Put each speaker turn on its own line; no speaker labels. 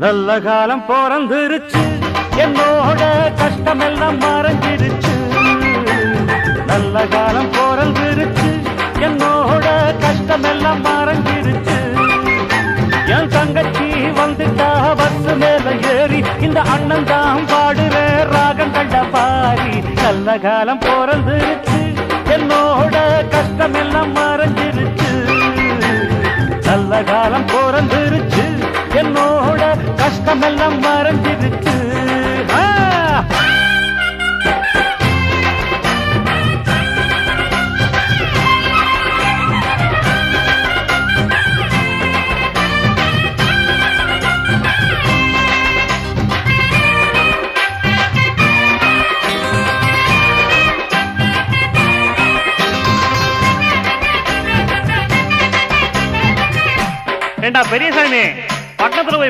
நல்ல காலம் பிறந்துருச்சு, என்னோட கஷ்டமெல்லாம் மறைஞ்சிருச்சு. நல்ல காலம் பிறந்துருச்சு, என்னோட கஷ்டமெல்லாம் மறைஞ்சிருச்சு. என் தங்கச்சி வந்துட்டா பஸ் மேல ஏறி, இந்த அண்ணன் தான் பாடுற ராகம் கண்ட பாரி. நல்ல காலம் பிறந்துருச்சு, என்னோட கஷ்டமெல்லாம் மறைஞ்சிருச்சு. நல்ல காலம் பிறந்துருச்சு, என்னோட கஷ்டமெல்லாம் மறைஞ்சிருச்சு. ஏண்டா பெரியசாமி, பக்கத்துல போய்